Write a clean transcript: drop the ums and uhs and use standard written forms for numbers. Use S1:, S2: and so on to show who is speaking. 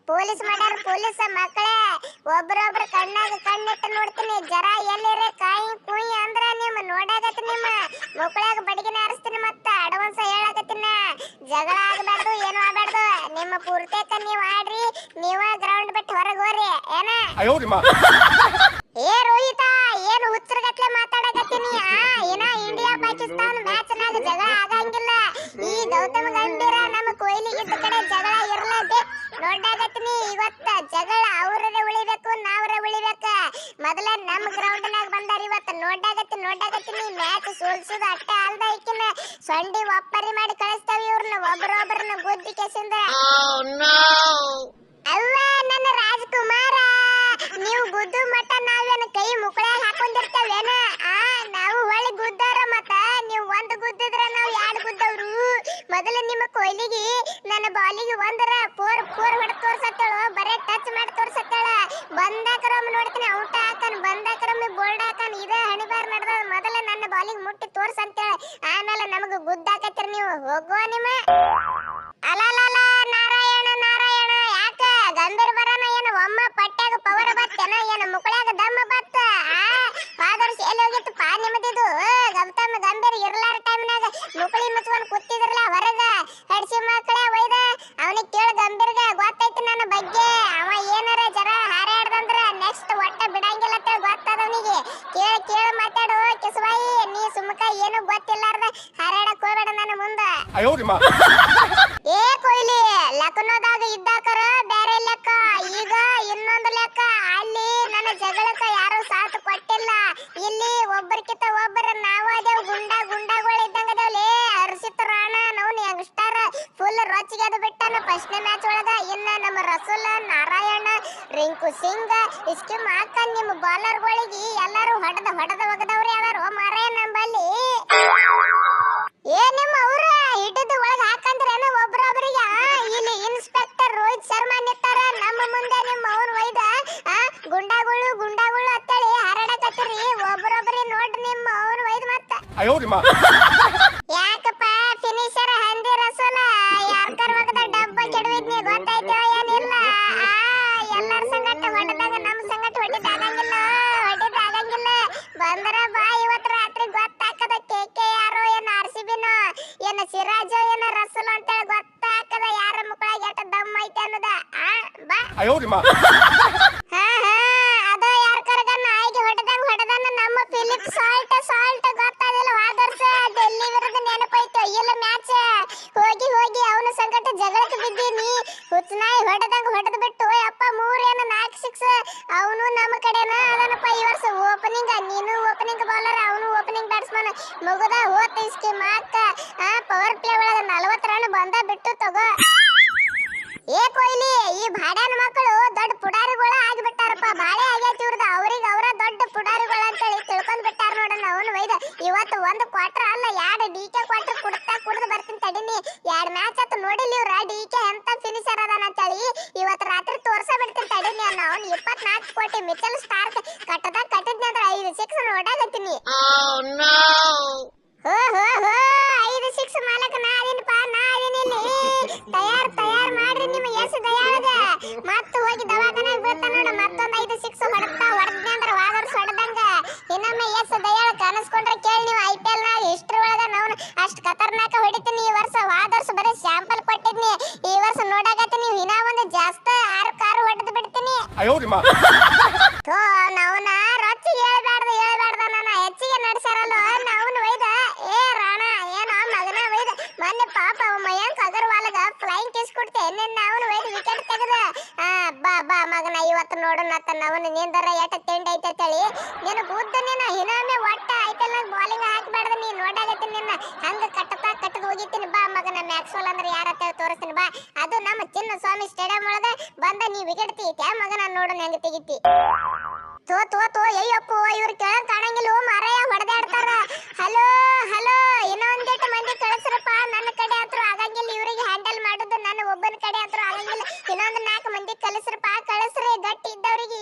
S1: police ಮಾಡ್ಯಾರ police ಮಕ್ಕಳೇ ಒಬ್ರೊಬ್ರ ಕಣ್ಣಾಗ ಕಣ್ಣಿಟ್ಟು ನೋಡ್ತೀನಿ ಜರ ಎಲ್ಲಿರೆ ಕಾಯಿ ಕುಯಿ ಅಂದ್ರ ನಿಮ್ಮ ನೋಡಾಕತ್ತಿ ನಿಮ್ಮ ಮಕ್ಕಳಾಗ ಬಡಿಗಿನ ಹಾರಿಸ್ತೀನಿ ಮತ್ತ ಅಡ್ವಾನ್ಸ್ ಹೇಳಕತ್ತಿನ ಜಗಳ ಆಗಬಾರ್ದು ಏನು ಆಗಬಾರ್ದು ನಿಮ್ಮ ಪೂರ್ತಿಕ ನೀವ್ ಆಡ್ರಿ ನೀವ ಗ್ರೌಂಡ್ ಬಿಟ್ಟು ಹೊರಗೆ ಹೋರಿ ಏನ ಏ ರೋಹಿತ ಏನು ಹುಚ್ಚರಗಟ್ಲೆ ಮಾತಾಡಕತ್ತೀನಿ ಏನ ಇಂಡಿಯಾ ಪಾಕಿಸ್ತಾನ ಮ್ಯಾಚ್ ನಾಗ ಜಗಳ ಆಗಂಗಿಲ್ಲ ಈ ಗೌತಮ್ ಗಂಭೀರ ನಮ್ಮ ಕೊಹ್ಲಿ ಇದ್ದ ಕಡೆ ಜಗಳ ಇರಲೇಬೇಕು ನೋಡಾಕತ್ತೀನಿ ಇವತ್ತ ಜಗಳ ಅವರೇ ಉಳಿಬೇಕು ನಾವರೇ ಉಳಿಬೇಕ ಮೊದಲ ನಮ್ಮ ಗ್ರೌಂಡ್ ನಾಗ ಬಂದಾರ ಇವತ್ತ ನೋಡಾಕತ್ತೀನಿ ಮ್ಯಾಚ್ ಸೋಲ್ಸುದ ಅಟ್ಟ ಅಲ್ದ ಇಕ್ಕಿನ ಸೊಂಡಿ ಒಪ್ಪರಿ ಮಾಡಿ ಕಳಿಸ್ತಾವ ಇವ್ರನ್ನ ಒಬ್ಬರೊಬ್ಬರನ್ನ ಬುದ್ಧಿ ಕೆಸಿಂದ ಅವ್ವ ನನ್ನ ರಾಜಕುಮಾರ ನೀವು ಗುದ್ದು ಮಟ್ಟ ನಾವೇನು ಕೈ ಮುಕ್ಕಳಾಗ ಹಾಕೊಂಡಿರ್ತೇವೇನ ನಾವು ಹೊಳಿ ಗುದ್ದಾರ ಮತ್ತ ನೀವು ಒಂದು ಗುದ್ದಿದ್ರ ನಾವು ಎರಡು ಗುದ್ದವ್ರು ಮೊದಲ ನಿಮ್ಮ ಕೊಹ್ಲಿಗೆ ನನ್ನ ಬಾಲಿಗೆ ಒಂದರ ಫೋರ್ ಹೊಡೆದು ತೋರ್ಸತ್ತೇಳು ಬರೇ ಟಚ್ ಮಾಡಿ ತೋರ್ಸತ್ತೇಳ ಬಂದಾಕರೊಮ್ಮೆ ನೋಡ್ತೀನಿ ಔಟ್ ಹಾಕನ್ ಬಂದಾಕರೊಮ್ಮೆ ಬೋಲ್ಡ್ ಹಾಕನ್ ಇದೇ ಹಣಿಬಾರ್ ನಡೆದ ಮೊದಲ ನನ್ನ ಬಾಲಿಗೆ ಮುಟ್ಟಿ ತೋರ್ಸಂತೇಳ ಆಮೇಲೆ ನಮಗ ಗುದ್ದಾಕತ್ತೀರ ನೀವು ಹೋಗುವ ನಿಮ್ಮ ಅಲಲಲ ನಾರಾಯಣ ನಾರಾಯಣ ಯಾಕ ಗಂಭೀರ ಬರನ ಏನು ಒಮ್ಮ ಪಟ್ಟ್ಯಾಗ ಪವರ್ ಬತ್ತೇನ ಏನು ಮುಕ್ಕಳಾಗ ದಮ್ಮ ಬತ್ತ ಫಾದರ್ಸ್ ಎಲ್ಲಿ ಹೋಗಿತ್ತು ಪಾ ನಿಮ್ಮದಿದು ಗೌತಮ್ ಗಂಭೀರ ಇರ್ಲಾರ ಟೈಮ್ನಾಗ ಮುಕ್ಕಳಿ ಮುಚ್ಕೊಂಡು ಕೂತಿದ್ರಲ್ಲ ಹೊರಗ ಹಡ್ಸಿ ಮಕ್ಕಳೇ ಒಯ್ದ ಅವನಿಗೆ ಕೇಳ ಗಂಭೀರ್ಗ ಗೊತ್ತೈತಿ ನನ್ನ ಬಗ್ಗೆ ಅವ ಏನಾರ ಜರ ಹಾರಾಡ್ದಂದ್ರ ನೆಕ್ಸ್ಟ್ ಒಟ್ಟ ಬಿಡಂಗಿಲ್ಲ ಅಂತ ಗೊತ್ತದವನಿಗೆ ಕೇಳ ಮಾತಾಡು ಕಿಸವಾಯಿ ನೀ ಸುಮ್ಮಕ ಏನು ಗೊತ್ತಿಲ್ಲಾರ್ದ ಹಾರಾಡಕ್ ಹೋಗ್ಬೇಡ ನನ್ನ ಮುಂದ ಏ ಕೊಹ್ಲಿ ಲಕ್ನೋದಾಗ ಇದ್ದಾಕರ ಬೇರೆ ಲೆಕ್ಕ ಈಗ ಇನ್ನೊಂದು ಲೆಕ್ಕ ಅಲ್ಲಿ ನನ್ನ ಜಗಳಕ್ಕ ಯಾರು ಸಾಥ್ ಕೊಟ್ಟಿಲ್ಲ ಇಲ್ಲಿ ಒಬ್ಬರಿಕಿಂತ ಒಬ್ಬರ ನಾವದೇವ್ ಗುಂಡಾಗಳು ಇದ್ದಂಗದೇವ್ಲಿ ಹರ್ಷಿತ್ ರಾಣಾ ನವ್ನ ಯಂಗ್ಸ್ಟರ್ ಫುಲ್ ರೊಚ್ಚಿಗೆ ಅದು ಬಿಟ್ಟಾನ ಫಸ್ಟ್ನೇ ಮ್ಯಾಚ್ ಒಳಗ ಇನ್ನ ನಮ್ಮ ರಸೂಲ್ ನಾರಾಯಣ ರಿಂಕು ಸಿಂಗ್ ಇಸ್ಕಿಮ್ ಹಾಕನ್ ನಿಮ್ಮ ಬಾಲರ್ಗಳಿಗೆ ಎಲ್ಲಾರು ಹೊಡೆದ ಒಗದವ್ರಿ ಅದಾರು ಮಾರೇ ನಂಬಲ್ಲಿ ಏ ನಿಮ್ಮ ಅವ್ರ ಹಿಡಿದು ಒಳಗ ಹಾಕಂದ್ರೇನ ಒಬ್ರೊಬ್ರಿಗೆ ಇಲ್ಲಿ ಇನ್ಸ್ಪೆಕ್ಟರ್ ರೋಹಿತ್ ಶರ್ಮಾ ನಿಂತಾರ ನಮ್ಮ ಮುಂದೆ ನಿಮ್ಮ ಅವ್ರ ಒಯ್ದ ಗುಂಡಾಗಳು ಅಂತೇಳಿ ಹಾರಾಡಕತ್ತೀರಿ ಒಬ್ರೊಬ್ರಿ ನೋಡ್ರಿ ನಿಮ್ಮ ಅವ್ರ ಒಯ್ದ ಮತ್ತ ಯಾಕಪ್ಪ ಫಿನಿಶರ್ ಹಂದಿ ರಸೂಲ ಯಾರ್ಕರ್ ಒಗದ ಡಬ್ಬ ಕೆಡವಿದ್ನಿ ಗೊತ್ತಾಯ್ತೋ ಏನಿಲ್ಲ ಎಲ್ಲರ ಸಂಗಟ ಹೊಡೆದಾಗ ನಮ್ಮ ಸಂಗಟ ಹೊಡಿದಾಗಂಗಿಲ್ಲ ಬಂದರ ಬಾ ಇವತ್ತು ರಾತ್ರಿ ಗೊತ್ತಾಕದ ಕೆ ಯಾರೋ ಏನ್ ಆರ್ಸಿಬಿನೋ ಏನ ಸಿರಾಜೋ ಏನ ರಸೂಲ್ ಅಂತೇಳಿ ಗೊತ್ತಾಕದ ಯಾರ ಮುಕ್ಕಳಾಗ ಎಷ್ಟ ದಮ್ ಐತೆ ಅನ್ನೋದ ಬಾ ಅದ ಯಾರ ಕರಗ ನಾಯಿಗೆ ಹೊಡೆದಾನ ನಮ್ಮ ಫಿಲಿಪ್ ಸಾಲ್ಟ್ ಗೊತ್ತಾದಿಲ್ಲ ವಾದರ್ಸ ಡೆಲ್ಲಿ ವಿರುದ್ಧ ನೆನಪೈತು ಇಲ್ಲ ಮ್ಯಾಚ್ ಹೋಗಿ ಅವನ ಸಂಕಟ ಜಗಳಕ್ಕೆ ಬಿದ್ದೀನಿ ಹುಚ್ಚನಾಯಿ ಹೊಡೆದು ಬಿಟ್ಟು ಅಪ್ಪ 3 ಏನ 4 6 ಅವನು ನಮ್ಮ ಕಡೆನ ಅದನಪ್ಪ ಈ ವರ್ಷ ಓಪನಿಂಗ್ ನೀನು ಓಪನಿಂಗ್ ಬೌಲರ್ ಅವನು ಓಪನಿಂಗ್ ಬ್ಯಾಟ್ಸ್ಮನ್ ಮುಗುದ ಹೋತ ಇಸ್ಕಿ ಮಾಕ ಪವರ್ ಪ್ಲೇ ಒಳಗ 40 ರನ್ ಬಂದ ಬಿಟ್ಟು ತಗೋ ಏ ಕೊಹ್ಲಿ ಈ ಭಾಡ್ಯಾನ ಮಕ್ಕಳು ದೊಡ್ಡ ಪುಡಾರಿಗಳ ಆಗಿಬಿಟ್ಟಾರಪ್ಪ ಬಾಳೆ ಆಗೈತಿ ಇವ್ರದ ಅವ್ರಿಗೆ ಅವರ ದೊಡ್ಡ ಪುಡಾರಿಗಳ ಅಂತೇಳಿ ತಿಳ್ಕೊಂಡ್ ಬಿಟ್ಟಾರ ನೋಡಣ್ಣ ಅವನು ಒಯ್ದ ಇವತ್ತು ಒಂದು ಕ್ವಾರ್ಟರ್ ಅಲ್ಲ 2 ಡಿಕೆ ಕ್ವಾರ್ಟರ್ ಕುಡ್ದು ಬರ್ತೀನಿ ತಡಿನಿ 2 ಮ್ಯಾಚ್ ಆತು ನೋಡಿಲ್ಲ ಇವ್ರ ಡಿಕೆ ಎಂತ ಫಿನಿಶರ್ ಅದಾನ ಅಂತೇಳಿ ಇವತ್ತು ರಾತ್ರಿ ತೋರ್ಸ ಬಿಡ್ತೀನಿ ತಡಿನಿ ಅನ್ನ ಅವ್ನು 24 ಕೋಟಿ ಮಿಚಲ್ ಸ್ಟಾರ್ಕ್ ಕಟ್ಟಿದ್ನಿ ಅಂದ್ರೆ 5 6 ನೋಡಾಕತ್ತೀನಿ ಹೋ 5 6 ಮಾಲಕ ನಾದಿನಪ್ಪ ನಾದಿನಿಲ್ಲಿ ತಯಾರ್ ಮಾಡ್ರಿ ನಿಮ್ಮ ಎಸ್ ದಯಾಳಗ ಮತ್ತೆ ಹೋಗಿ ದವಾಖಾನೆಗೆ ಬೀಳ್ತಾನ ನೋಡ ಮತ್ತೊಂದು 5 6 ಹೊಡೆದ್ನಿ ಅಂದ್ರೆ ವಾದರ್ಸ್ ಹೊಡೆದಂಗ ಇನ್ನೊಮ್ಮೆ ಎಸ್ ದಯಾಳ ಕನಸ್ಕೊಂಡ್ರೆ ಕೇಳಿ ನೀವು IPL ನಾಗ ಹಿಸ್ಟ್ರಿ ಒಳಗ ನಾವು ಅಷ್ಟು ಖತರ್ನಾಕ ಹೊಡಿತೀನಿ ಈ ವರ್ಷ ವಾದರ್ಸ್ ಬರೀ ಸ್ಯಾಂಪಲ್ ಕೊಟ್ಟಿದ್ನಿ ಈ ವರ್ಷ ನೋಡಾಕತ್ತೀನಿ ನೀವು ಇನ್ನ ಒಂದು ಜಾಸ್ತಿ 6 ಕಾರು ಹೊಡೆದು ಬಿಡ್ತೀನಿ ಥೋ ನಾವ್ನ ರೊಚ್ಚಿಗೆ ಹೇಳ್ಬೇಡ್ದ ನನ್ನ ಹೆಚ್ಚಿಗೆ ನಡ್ಸಾರಲ್ಲ ನಾವ್ನು ಒಯ್ದ ಏ ರಾಣ ಏನೋ ಮಗನ ಒಯ್ದ ಮೊನ್ನೆ ಪಾಪ ಮಯಾಂಕ್ ಅಗರ್ವಾಲ್ಗ ಫ್ಲೈಂಗ್ ಕಿಸ್ ಕೊಡ್ತೆ ನಾವ್ನು ಒಯ್ದ ವಿಕೆಟ್ ತೆಗೆದ ಬಾ ಮಗನ ಇವತ್ತು ನೋಡೋಣತ್ತ ನಾವ್ನು ನಿಂದರ ಎಟ ತಿಂಡಿ ಐತೆ ತಳಿ ನೀನು ಬುದ್ಧ ನೀನು ಇನ್ನೊಮ್ಮೆ ಒಟ್ಟ IPL ನಾಗ ಬಾಲಿಂಗ್ ಹಾಕಬೇಡ್ದ ನೀ ನೋಡಾಕತ್ತೀನಿ ನಿನ್ನ ಹಂಗ ಕಟ್ಟದ ಹೋಗಿತೀನಿ ಬಾ ಮಗನ ಮ್ಯಾಕ್ಸ್ವೆಲ್ ಅಂದ್ರೆ ಯಾರ ಅಂತ ತೋರಿಸ್ತೀನಿ ಬಾ ಅದು ನಮ್ಮ ಚಿನ್ನ ಸ್ವಾಮಿ ಸ್ಟೇಡಿಯಂ ಒಳಗ ಬಂದ ನೀ ವಿಕೆಟ್ ತೆಗಿತ್ಯಾ ಮಗನ ನೋಡೋಣ ಹೆಂಗ ತೆಗಿತಿ ತೋ ಅಯ್ಯಪ್ಪ ಇವ್ರು ಕೆಳಗ್ ಕಾಣಂಗಿಲ್ಲ ಮಾರಾಯ ಹೊಡೆದಾಡ್ತಾರ ಹಲೋ ಇನ್ನೊಂದಿಟ್ಟು ಮಂದಿ ಕಳಿಸ್ರಪ್ಪ ನನ್ನ ಕಡೆ ಹತ್ರ ಆಗಂಗಿಲ್ಲ ಇವ್ರಿಗೆ ಹ್ಯಾಂಡಲ್ ಮಾಡುದು ನನ್ನ ಒಬ್ಬನ ಕಡೆ ಹತ್ರ ಆಗಂಗಿಲ್ಲ ಇನ್ನೊಂದು 4 ಮಂದಿ ಕಳಿಸ್ರಿ ಗಟ್ಟಿ ಇದ್ದವ್ರಿಗೆ